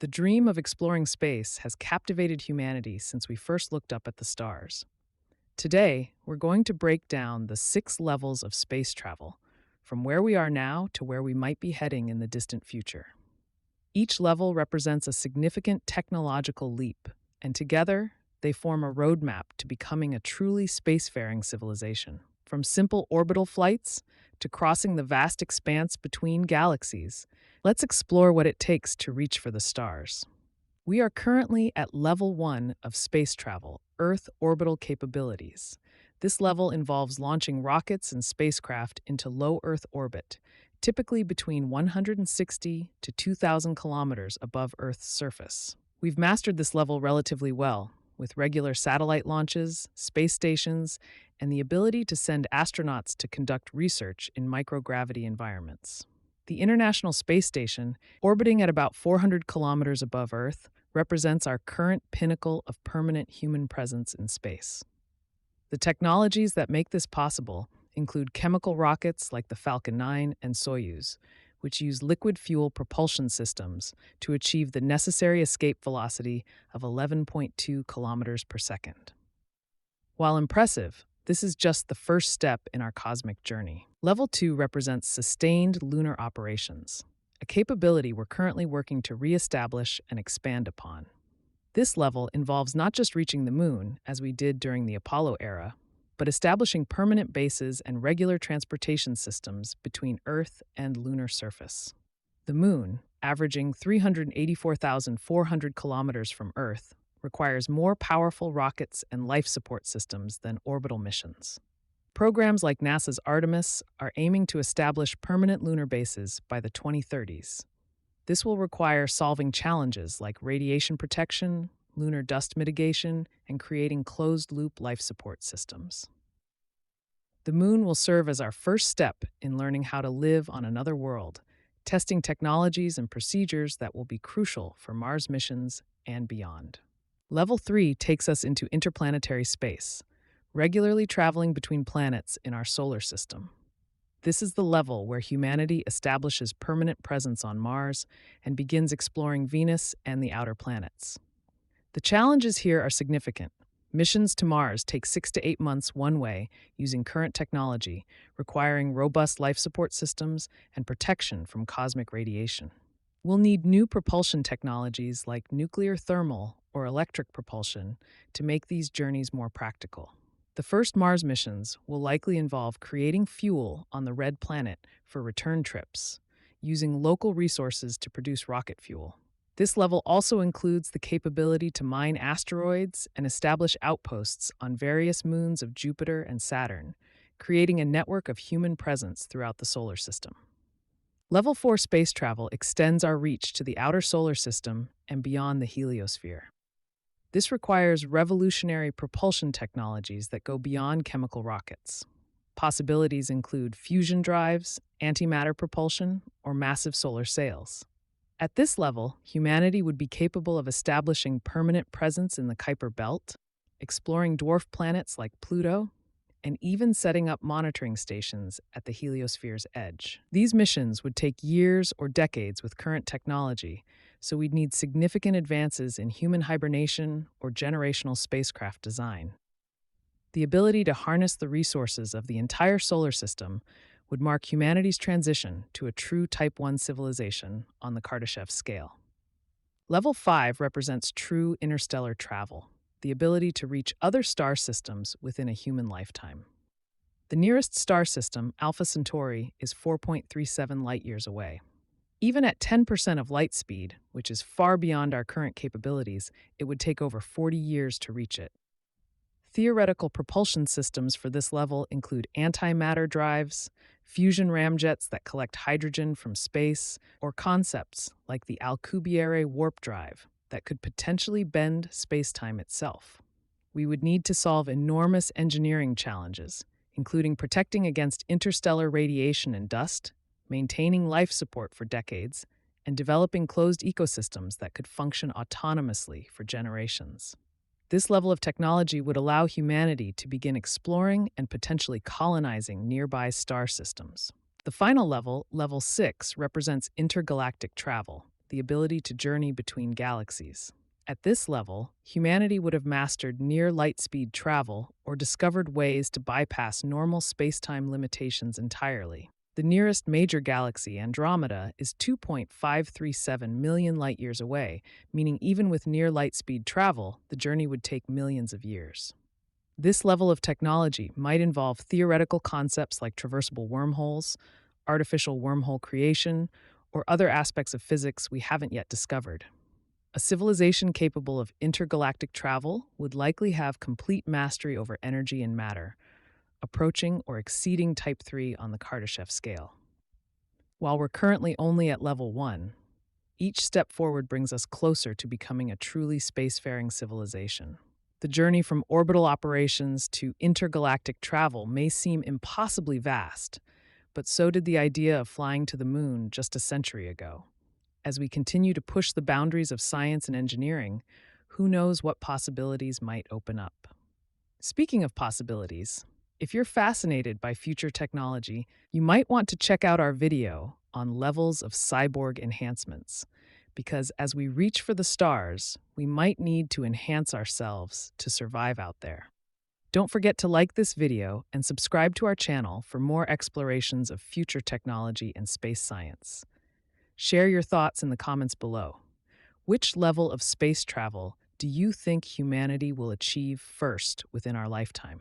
The dream of exploring space has captivated humanity since we first looked up at the stars. Today, we're going to break down the 6 levels of space travel, from where we are now to where we might be heading in the distant future. Each level represents a significant technological leap, and together, they form a roadmap to becoming a truly spacefaring civilization. From simple orbital flights to crossing the vast expanse between galaxies, let's explore what it takes to reach for the stars. We are currently at level 1 of space travel, Earth orbital capabilities. This level involves launching rockets and spacecraft into low Earth orbit, typically between 160 to 2,000 kilometers above Earth's surface. We've mastered this level relatively well, with regular satellite launches, space stations, and the ability to send astronauts to conduct research in microgravity environments. The International Space Station, orbiting at about 400 kilometers above Earth, represents our current pinnacle of permanent human presence in space. The technologies that make this possible include chemical rockets like the Falcon 9 and Soyuz, which use liquid fuel propulsion systems to achieve the necessary escape velocity of 11.2 kilometers per second. While impressive, this is just the first step in our cosmic journey. Level 2 represents sustained lunar operations, a capability we're currently working to reestablish and expand upon. This level involves not just reaching the moon, as we did during the Apollo era, but establishing permanent bases and regular transportation systems between Earth and lunar surface. The moon, averaging 384,400 kilometers from Earth, requires more powerful rockets and life support systems than orbital missions. Programs like NASA's Artemis are aiming to establish permanent lunar bases by the 2030s. This will require solving challenges like radiation protection, lunar dust mitigation, and creating closed-loop life support systems. The moon will serve as our first step in learning how to live on another world, testing technologies and procedures that will be crucial for Mars missions and beyond. Level 3 takes us into interplanetary space, regularly traveling between planets in our solar system. This is the level where humanity establishes permanent presence on Mars and begins exploring Venus and the outer planets. The challenges here are significant. Missions to Mars take 6 to 8 months one way using current technology, requiring robust life support systems and protection from cosmic radiation. We'll need new propulsion technologies like nuclear thermal or electric propulsion to make these journeys more practical. The first Mars missions will likely involve creating fuel on the red planet for return trips, using local resources to produce rocket fuel. This level also includes the capability to mine asteroids and establish outposts on various moons of Jupiter and Saturn, creating a network of human presence throughout the solar system. Level 4 space travel extends our reach to the outer solar system and beyond the heliosphere. This requires revolutionary propulsion technologies that go beyond chemical rockets. Possibilities include fusion drives, antimatter propulsion, or massive solar sails. At this level, humanity would be capable of establishing permanent presence in the Kuiper Belt, exploring dwarf planets like Pluto, and even setting up monitoring stations at the heliosphere's edge. These missions would take years or decades with current technology, so we'd need significant advances in human hibernation or generational spacecraft design. The ability to harness the resources of the entire solar system would mark humanity's transition to a true Type 1 civilization on the Kardashev scale. Level 5 represents true interstellar travel, the ability to reach other star systems within a human lifetime. The nearest star system, Alpha Centauri, is 4.37 light-years away. Even at 10% of light speed, which is far beyond our current capabilities, it would take over 40 years to reach it. Theoretical propulsion systems for this level include antimatter drives, fusion ramjets that collect hydrogen from space, or concepts like the Alcubierre warp drive that could potentially bend spacetime itself. We would need to solve enormous engineering challenges, including protecting against interstellar radiation and dust, maintaining life support for decades, and developing closed ecosystems that could function autonomously for generations. This level of technology would allow humanity to begin exploring and potentially colonizing nearby star systems. The final level, Level 6, represents intergalactic travel, the ability to journey between galaxies. At this level, humanity would have mastered near light speed travel or discovered ways to bypass normal spacetime limitations entirely. The nearest major galaxy, Andromeda, is 2.537 million light years away, meaning even with near light speed travel, the journey would take millions of years. This level of technology might involve theoretical concepts like traversable wormholes, artificial wormhole creation, or other aspects of physics we haven't yet discovered. A civilization capable of intergalactic travel would likely have complete mastery over energy and matter, approaching or exceeding Type 3 on the Kardashev scale. While we're currently only at level 1, each step forward brings us closer to becoming a truly spacefaring civilization. The journey from orbital operations to intergalactic travel may seem impossibly vast, but so did the idea of flying to the moon just a century ago. As we continue to push the boundaries of science and engineering, who knows what possibilities might open up. Speaking of possibilities, if you're fascinated by future technology, you might want to check out our video on levels of cyborg enhancements, because as we reach for the stars, we might need to enhance ourselves to survive out there. Don't forget to like this video and subscribe to our channel for more explorations of future technology and space science. Share your thoughts in the comments below. Which level of space travel do you think humanity will achieve first within our lifetime?